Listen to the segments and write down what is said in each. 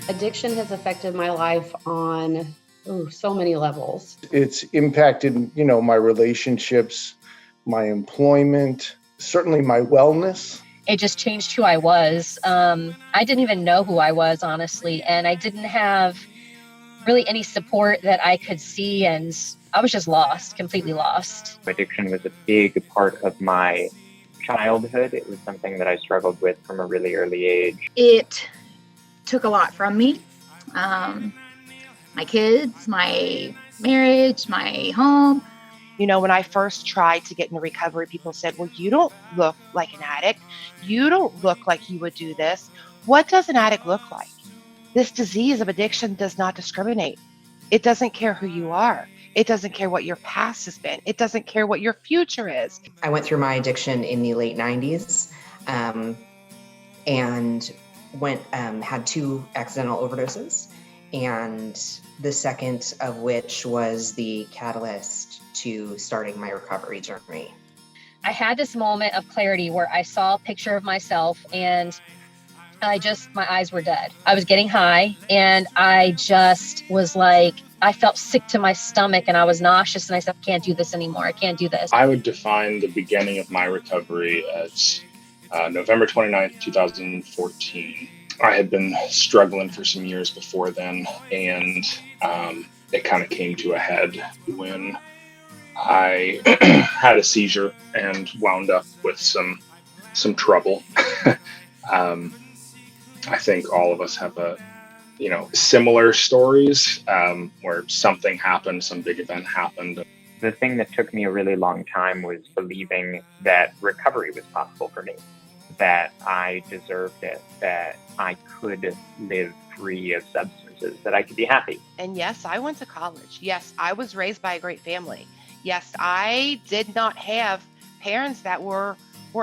Addiction has affected my life on so many levels. It's impacted, my relationships, my employment, certainly my wellness. It just changed who I was. I didn't even know who I was, honestly, and I didn't have really any support that I could see, and I was just lost, completely lost. Addiction was a big part of my childhood. It was something that I struggled with from a really early age. It took a lot from me. My kids, my marriage, my home. When I first tried to get into recovery, people said, well, you don't look like an addict. You don't look like you would do this. What does an addict look like? This disease of addiction does not discriminate. It doesn't care who you are. It doesn't care what your past has been. It doesn't care what your future is. I went through my addiction in the late 90s and had 2 accidental overdoses, and the second of which was the catalyst to starting my recovery journey. I had this moment of clarity where I saw a picture of myself and my eyes were dead. I was getting high and I just was like, I felt sick to my stomach and I was nauseous and I said, I can't do this anymore. I can't do this. I would define the beginning of my recovery as November 29th, 2014. I had been struggling for some years before then, and it kind of came to a head when I had a seizure and wound up with some trouble. I think all of us have similar stories where something happened, some big event happened. The thing that took me a really long time was believing that recovery was possible for me, that I deserved it, that I could live free of substances, that I could be happy. And yes, I went to college. Yes, I was raised by a great family. Yes, I did not have parents that were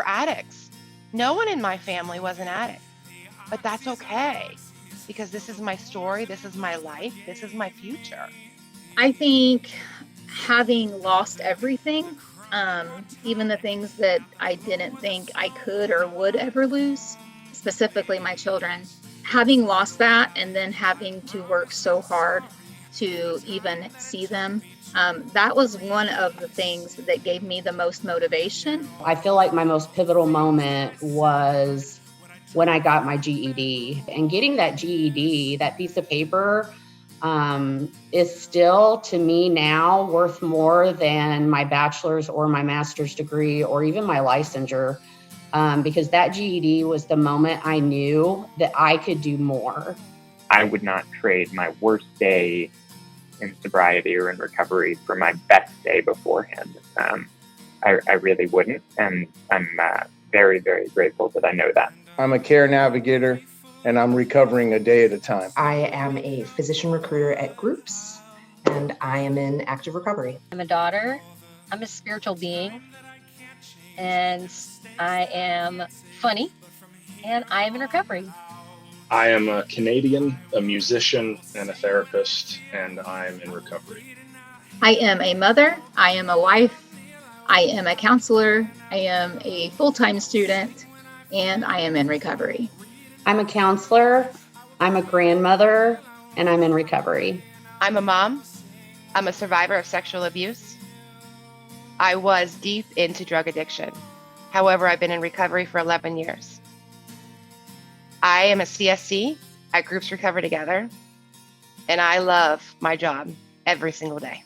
addicts. No one in my family was an addict, but that's okay, because this is my story, this is my life, this is my future. I think having lost everything, even the things that I didn't think I could or would ever lose, specifically my children, having lost that and then having to work so hard to even see them, that was one of the things that gave me the most motivation. I feel like my most pivotal moment was when I got my GED. And getting that GED, that piece of paper, is still to me now worth more than my bachelor's or my master's degree or even my licensure, because that GED was the moment I knew that I could do more. I would not trade my worst day in sobriety or in recovery for my best day beforehand. I really wouldn't, and I'm very, very grateful that I know that. I'm a care navigator, and I'm recovering a day at a time. I am a physician recruiter at Groups, and I am in active recovery. I'm a daughter, I'm a spiritual being, and I am funny, and I am in recovery. I am a Canadian, a musician, and a therapist, and I'm in recovery. I am a mother, I am a wife, I am a counselor, I am a full-time student, and I am in recovery. I'm a counselor, I'm a grandmother, and I'm in recovery. I'm a mom. I'm a survivor of sexual abuse. I was deep into drug addiction. However, I've been in recovery for 11 years. I am a CSC at Groups Recover Together, and I love my job every single day.